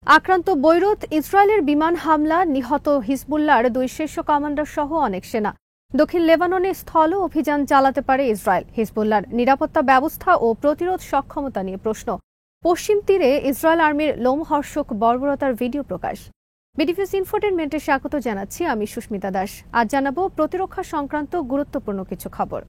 আক্রান্ত বৈরুত, ইসরায়েলের বিমান হামলা, নিহত হিজবুল্লাহর দুই শীর্ষ কমান্ডার সহ অনেক সেনা। দক্ষিণ লেবাননে স্থল অভিযান চালাতে পারে ইসরায়েল। হিজবুল্লাহর নিরাপত্তা ব্যবস্থা ও প্রতিরোধ সক্ষমতা নিয়ে প্রশ্ন। পশ্চিম তীরে ইসরায়েল আর্মির লোমহর্ষক বর্বরতার ভিডিও প্রকাশ। বিডিভিউজ ইনফোটেনমেন্টে স্বাগত জানাচ্ছি, আমি সুস্মিতা দাস। আজ জানাবো প্রতিরক্ষা সংক্রান্ত গুরুত্বপূর্ণ কিছু খবর।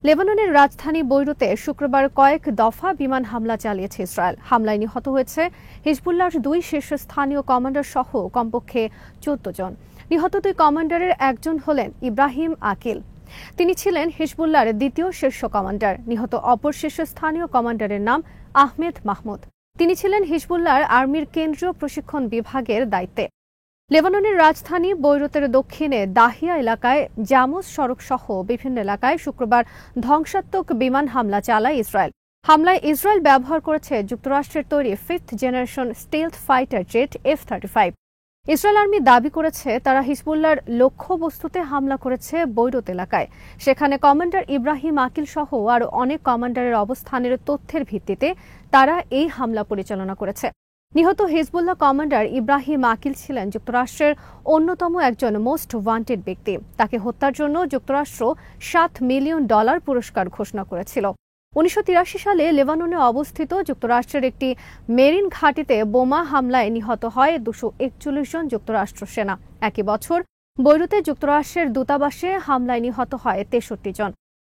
লেবাননের রাজধানী বৈরুতে শুক্রবার কয়েক দফা বিমান হামলা চালিয়েছে ইসরায়েল। হামলায় নিহত হয়েছে হিজবুল্লাহর দুই শীর্ষস্থানীয় কমান্ডার সহ কমপক্ষে 14 জন। নিহত দুই কমান্ডারের একজন হলেন ইব্রাহিম আকিল। তিনি ছিলেন হিজবুল্লাহর দ্বিতীয় শীর্ষ কমান্ডার। নিহত অপর শীর্ষস্থানীয় কমান্ডারের নাম আহমেদ মাহমুদ। তিনি ছিলেন হিজবুল্লাহর আর্মির কেন্দ্রীয় প্রশিক্ষণ বিভাগের দায়িত্বে। লেবাননের রাজধানী বৈরুতের দক্ষিণে দাহিয়া এলাকায় জামুস সড়ক সহ বিভিন্ন এলাকায় শুক্রবার ধ্বংসাত্মক বিমান হামলা চালায় ইসরায়েল। হামলায় ইসরায়েল ব্যবহার করেছে যুক্তরাষ্ট্রের তৈরি 5th generation stealth fighter jet F-35। Israel army দাবি করেছে তারা হিজবুল্লাহর লক্ষ্যবস্তুতে হামলা করেছে বৈরুত এলাকায়। সেখানে কমান্ডার ইব্রাহিম আকিল সহ আরও অনেক কমান্ডারের অবস্থানের তথ্যের ভিত্তিতে তারা এই হামলা পরিচালনা করেছে। নিহত হিজবুল্লাহ কমান্ডার ইব্রাহিম আকিল ছিলেন যুক্তরাষ্ট্রের অন্যতম একজন মোস্ট ওয়ান্টেড ব্যক্তি। তাকে হত্যার জন্য যুক্তরাষ্ট্র $7 মিলিয়ন পুরস্কার ঘোষণা করেছিল। 1983 সালে লেবাননে অবস্থিত যুক্তরাষ্ট্রের একটি মেরিন ঘাঁটিতে বোমা হামলায় নিহত হয় 241 জন যুক্তরাষ্ট্র সেনা। একই বছর বৈরুতে যুক্তরাষ্ট্রের দূতাবাসে হামলায় নিহত হয় 63 জন।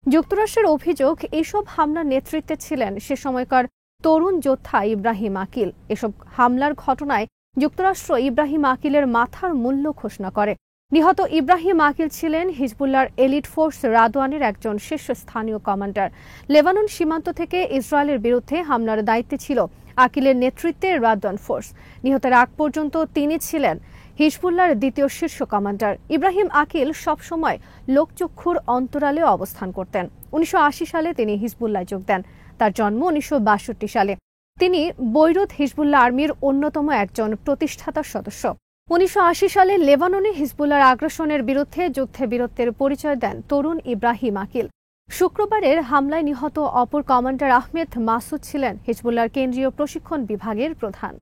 যুক্তরাষ্ট্রের অভিযোগ, এসব হামলার নেতৃত্বে ছিলেন সে সময়কার তরুণ যোদ্ধা ইব্রাহিম আকিল। এসব হামলার ঘটনায় যুক্তরাষ্ট্র ইব্রাহিম আকিলের মাথার মূল্য ঘোষণা করে। নিহত ইব্রাহিম আকিল ছিলেন হিজবুল্লাহর এলিট ফোর্স রাদওয়ানের একজন শীর্ষস্থানীয় কমান্ডার। লেবানন সীমান্ত থেকে ইসরায়েলের বিরুদ্ধে হামলার দায়িত্বে ছিল আকিলের নেতৃত্বে রাদওয়ান ফোর্স। নিহতের আগ পর্যন্ত তিনি ছিলেন হিজবুল্লাহর দ্বিতীয় শীর্ষ কমান্ডার। ইব্রাহিম আকিল সবসময় লোকচক্ষুর অন্তরালে অবস্থান করতেন। 1980 সালে তিনি হিজবুল্লাহ যোগ দেন। তার জন্ম 1962 সালে। তিনি বৈরুত হিজবুল্লাহ আর্মির অন্যতম একজন প্রতিষ্ঠাতা সদস্য। 1980 সালে লেবাননে হিজবুল্লাহর আগ্রাসনের বিরুদ্ধে যুদ্ধে বীরত্বের পরিচয় দেন তরুণ ইব্রাহিম আকিল। শুক্রবারের হামলায় নিহত অপর কমান্ডার আহমেদ মাসুদ ছিলেন হিজবুল্লাহর কেন্দ্রীয় প্রশিক্ষণ বিভাগের প্রধান।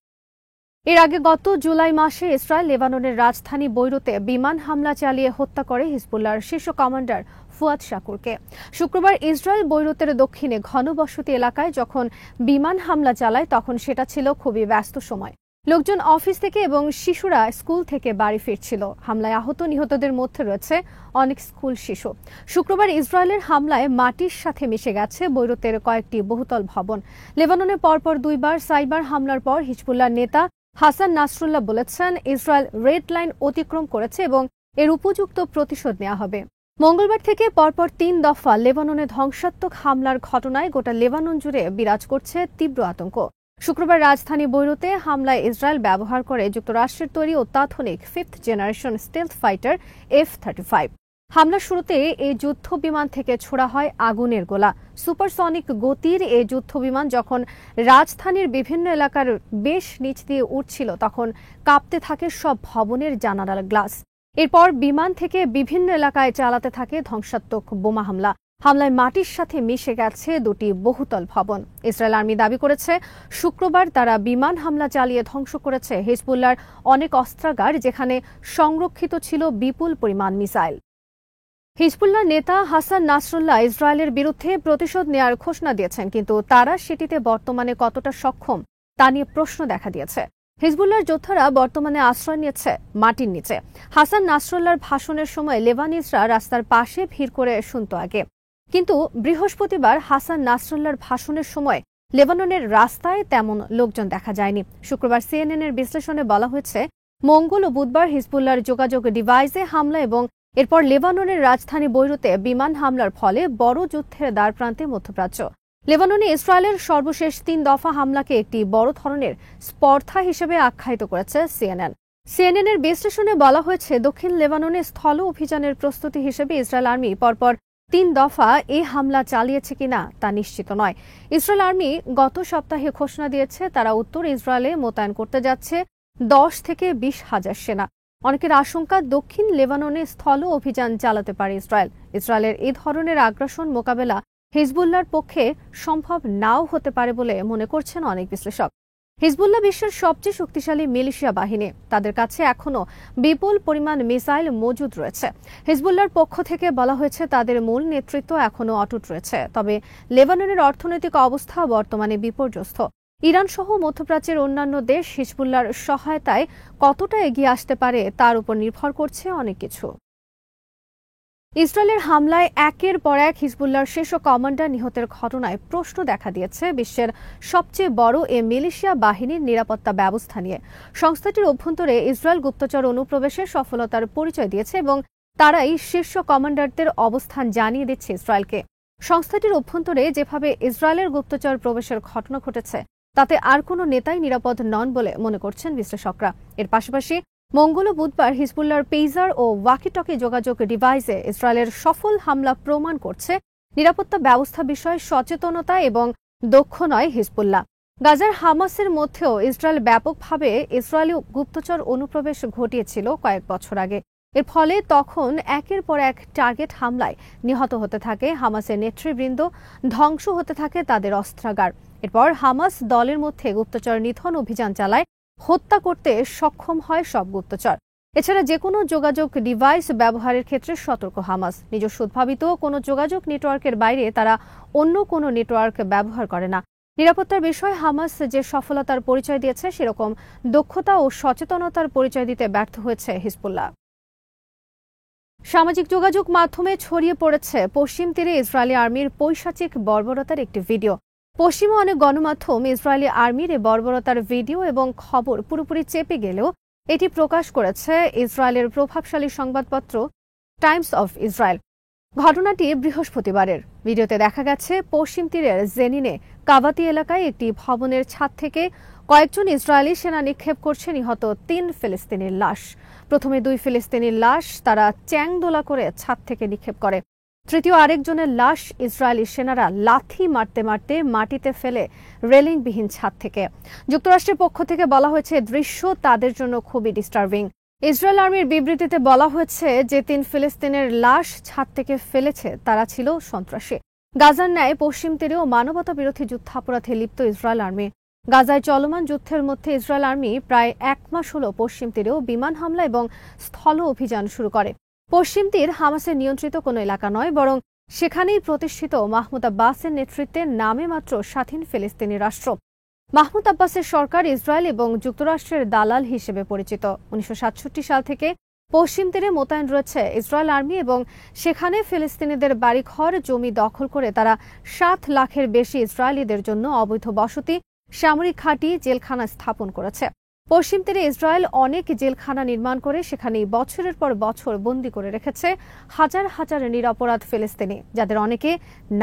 এর আগে গত জুলাই মাসে ইসরায়েল লেবাননের রাজধানী বৈরুতে বিমান হামলা চালিয়ে হত্যা করে হিজবুল্লাহর শীর্ষ কমান্ডার ফুয়াদ শাকুরকে। শুক্রবার ইসরায়েল বৈরুতের দক্ষিণে ঘনবসতি এলাকায় যখন বিমান হামলা চালায় তখন সেটা ছিল খুবই ব্যস্ত সময়। লোকজন অফিস থেকে এবং শিশুরা স্কুল থেকে বাড়ি ফিরছিল। হামলায় আহত নিহতদের মধ্যে রয়েছে অনেক স্কুল শিশু। শুক্রবার ইসরায়েলের হামলায় মাটির সাথে মিশে গেছে বৈরুতের কয়েকটি বহুতল ভবন। লেবাননে পরপর দুইবার সাইবার হামলার পর হিজবুল্লাহ নেতা হাসান নাসরুল্লাহ বলেছেন, ইসরায়েল রেড লাইন অতিক্রম করেছে এবং এর উপযুক্ত প্রতিশোধ নেওয়া হবে। মঙ্গলবার থেকে পরপর 3 দফা লেবাননে ধ্বংসাত্মক হামলার ঘটনায় গোটা লেবানন জুড়ে বিরাজ করছে তীব্র আতঙ্ক। শুক্রবার রাজধানী বৈরুতে হামলায় ইসরায়েল ব্যবহার করে যুক্তরাষ্ট্রের তৈরি অত্যাধুনিক 5th generation stealth fighter F-35। হামলার শুরুতে এই যুদ্ধ বিমান থেকে ছোড়া হয় আগুনের গোলা। সুপারসনিক গতির এই যুদ্ধ বিমান যখন রাজধানীর বিভিন্ন এলাকার বেশ নিচ দিয়ে উঠছিল তখন কাঁপতে থাকে সব ভবনের জানালার গ্লাস। এরপর বিমান থেকে বিভিন্ন এলাকায় চালাতে থাকে ধ্বংসাত্মক বোমা হামলা। হামলায় মাটির সাথে মিশে গেছে দুটি বহুতল ভবন। ইসরায়েল আর্মি দাবি করেছে শুক্রবার তারা বিমান হামলা চালিয়ে ধ্বংস করেছে হিজবুল্লাহর অনেক অস্ত্রাগার, যেখানে সংরক্ষিত ছিল বিপুল পরিমাণ মিসাইল। হিজবুল্লাহ নেতা হাসান নাসরুল্লাহ ইসরায়েলের বিরুদ্ধে প্রতিশোধ নেয়ার ঘোষণা দিয়েছেন, কিন্তু তারা সেটিতে বর্তমানে কতটা সক্ষম তা নিয়ে প্রশ্ন দেখা দিয়েছে। হিজবুল্লাহর যোদ্ধারা বর্তমানে আশ্রয় নিয়েছে মাটির নিচে। হাসান নাসরুল্লাহর ভাষণের সময় লেবানিজরা রাস্তার পাশে ভিড় করে শুনত আগে, কিন্তু বৃহস্পতিবার হাসান নাসরুল্লাহর ভাষণের সময় লেবাননের রাস্তায় তেমন লোকজন দেখা যায়নি। শুক্রবার CNN এর বিশ্লেষণে বলা হয়েছে, মঙ্গল ও বুধবার হিজবুল্লাহর যোগাযোগ ডিভাইসে হামলা এবং এরপর লেবাননের রাজধানী বৈরুতে বিমান হামলার ফলে বড় যুদ্ধের দ্বারপ্রান্তে মধ্যপ্রাচ্য। লেবাননে ইসরায়েলের সর্বশেষ 3 দফা হামলাকে একটি বড় ধরনের স্পর্ধা হিসেবে আখ্যায়িত করেছে CNN এর বিশ্লেষণে বলা হয়েছে, দক্ষিণ লেবাননে স্থল অভিযানের প্রস্তুতি হিসেবে ইসরায়েল আর্মি পরপর 3 দফা এই হামলা চালিয়েছে কিনা তা নিশ্চিত নয়। ইসরায়েল আর্মি গত সপ্তাহে ঘোষণা দিয়েছে তারা উত্তর ইসরায়েলে মোতায়েন করতে যাচ্ছে 10 থেকে 20 হাজার সেনা। অনেকের আশঙ্কা, দক্ষিণ লেবাননে স্থল অভিযান চালাতে পারে ইসরায়েল। ইসরায়েলের এই ধরনের আগ্রাসন মোকাবেলা হিজবুল্লাহর পক্ষে সম্ভব নাও হতে পারে বলে মনে করছেন অনেক বিশ্লেষক। হিজবুল্লাহ বিশ্বের সবচেয়ে শক্তিশালী মিলিশিয়া বাহিনী। তাদের কাছে এখনো বিপুল পরিমাণ মিসাইল মজুদ রয়েছে। হিজবুল্লাহর পক্ষ থেকে বলা হয়েছে তাদের মূল নেতৃত্ব এখনো অটুট রয়েছে। তবে লেবাননের অর্থনৈতিক অবস্থা বর্তমানে বিপর্যস্ত। ইরান সহ মধ্যপ্রাচ্যের অন্যান্য দেশ হিজবুল্লাহর সহায়তায় কতটা এগিয়ে আসতে পারে তার উপর নির্ভর করছে অনেক কিছু। ইসরায়েলের হামলায় একের পর এক হিজবুল্লাহর শীর্ষ কমান্ডার নিহতের ঘটনায় প্রশ্ন দেখা দিয়েছে বিশ্বের সবচেয়ে বড় এ মিলিশিয়া বাহিনীর নিরাপত্তা ব্যবস্থা নিয়ে। সংস্থাটির অভ্যন্তরে ইসরায়েল গুপ্তচর অনুপ্রবেশের সফলতার পরিচয় দিয়েছে এবং তারাই শীর্ষ কমান্ডারদের অবস্থান জানিয়ে দিচ্ছে ইসরায়েলকে। সংস্থাটির অভ্যন্তরে যেভাবে ইসরায়েলের গুপ্তচর প্রবেশের ঘটনা ঘটেছে তাতে আর কোনো নেতাই নিরাপদ নন বলে মনে করছেন বিশ্লেষকরা। এর পাশাপাশি মঙ্গল ও বুধবার হিজবুল্লাহর পেইজার ও ওয়াকিটকি যোগাযোগ ডিভাইসে ইসরায়েলের সফল হামলা প্রমাণ করছে নিরাপত্তা ব্যবস্থা বিষয়ে সচেতনতা এবং দক্ষ নয় হিজবুল্লাহ। গাজার হামাসের মধ্যেও ইসরায়েল ব্যাপকভাবে ইসরায়েলি গুপ্তচর অনুপ্রবেশ ঘটিয়েছিল কয়েক বছর আগে। এর ফলে তখন একের পর এক টার্গেট হামলায় নিহত হতে থাকে হামাসের নেতৃবৃন্দ, ধ্বংস হতে থাকে তাদের অস্ত্রাগার। এরপর হামাস দলের মধ্যে গুপ্তচর নিধন অভিযান চালায়, হত্যা করতে সক্ষম হয় সব গুপ্তচর। এছাড়া যে কোনো যোগাযোগ ডিভাইস ব্যবহারের ক্ষেত্রে সতর্ক হামাস। নিজস্ব উদ্ভাবিত কোনো যোগাযোগ নেটওয়ার্কের বাইরে তারা অন্য কোনো নেটওয়ার্ক ব্যবহার করে না। নিরাপত্তার বিষয়ে হামাস যে সফলতার পরিচয় দিয়েছে সেরকম দক্ষতা ও সচেতনতার পরিচয় দিতে ব্যর্থ হয়েছে হিজবুল্লাহ। সামাজিক যোগাযোগ মাধ্যমে ছড়িয়ে পড়েছে পশ্চিম তীরে ইসরায়েলি আর্মির পৈশাচিক বর্বরতার একটি ভিডিও। পশ্চিমে অনেক গণমাধ্যম ইসরায়েলি আর্মির এই বর্বরতার ভিডিও এবং খবর পুরোপুরি চেপে গেলেও এটি প্রকাশ করেছে ইসরায়েলের প্রভাবশালী সংবাদপত্র টাইমস অফ ইসরায়েল। ঘটনাটি বৃহস্পতিবারের। ভিডিওতে দেখা গেছে পশ্চিম তীরের জেনিনে কাবাতি এলাকায় একটি ভবনের ছাদ থেকে কয়েকজন ইসরায়েলি সেনা নিক্ষেপ করছে নিহত 3 ফিলিস্তিনির লাশ। প্রথমে 2 ফিলিস্তিনির লাশ তারা চ্যাংদোলা করে ছাদ থেকে নিক্ষেপ করে। তৃতীয় আরেকজনের লাশ ইসরায়েলি সেনারা লাথি মারতে মারতে মাটিতে ফেলে রেলিংবিহীন ছাদ থেকে। যুক্তরাষ্ট্রের পক্ষ থেকে বলা হয়েছে দৃশ্য তাদের জন্য খুবই ডিস্টার্বিং। ইসরায়েল আর্মির বিবৃতিতে বলা হয়েছে যে 3 ফিলিস্তিনের লাশ ছাদ থেকে ফেলেছে তারা ছিল সন্ত্রাসী। গাজার ন্যায় পশ্চিম তীরেও মানবতা বিরোধী যুদ্ধাপরাধে লিপ্ত ইসরায়েল আর্মি। গাজায় চলমান যুদ্ধের মধ্যে ইসরায়েল আর্মি প্রায় 1 মাস হল পশ্চিম তীরেও বিমান হামলা এবং স্থল অভিযান শুরু করে। পশ্চিম তীর হামাসের নিয়ন্ত্রিত কোনো এলাকা নয়, বরং সেখানেই প্রতিষ্ঠিত মাহমুদ আব্বাসের নেতৃত্বে নামে মাত্র স্বাধীন ফিলিস্তিনি রাষ্ট্র। মাহমুদ আব্বাসের সরকার ইসরায়েল এবং যুক্তরাষ্ট্রের দালাল হিসেবে পরিচিত। 1967 সাল থেকে পশ্চিম তীরে মোতায়েন রয়েছে ইসরায়েল আর্মি এবং সেখানে ফিলিস্তিনিদের বাড়িঘর জমি দখল করে তারা 7 লাখের বেশি ইসরায়েলিদের জন্য অবৈধ বসতি, সামরিক ঘাঁটি, জেলখানা স্থাপন করেছে। পশ্চিম তীরে ইসরায়েল অনেক জেলখানা নির্মাণ করে সেখানেই বছরের পর বছর বন্দী করে রেখেছে হাজার হাজার নিরপরাধ ফিলিস্তিনি, যাদের অনেকে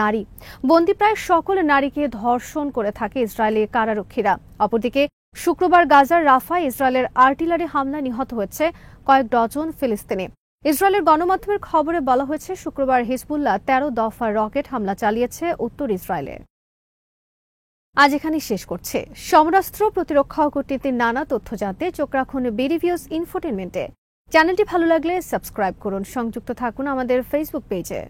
নারী। বন্দী প্রায় সকল নারীকে ধর্ষণ করে থাকে ইসরায়েলি কারারক্ষীরা। অপরদিকে শুক্রবার গাজার রাফায় ইসরায়েলের আর্টিলারি হামলায় নিহত হয়েছে কয়েক ডজন ফিলিস্তিনি। ইসরায়েলের গণমাধ্যমের খবরে বলা হয়েছে শুক্রবার হিজবুল্লাহ 13 দফা রকেট হামলা চালিয়েছে উত্তর ইসরায়েলে। আজ এখানে শেষ করছে। সমরাস্ত্র, প্রতিরক্ষা ও কূটনীতির নানা তথ্য জানতে চোখ রাখুন বিডিভিউজ ইনফোটেনমেন্টে। চ্যানেলটি ভালো লাগলে সাবস্ক্রাইব করুন। সংযুক্ত থাকুন আমাদের ফেসবুক পেজে।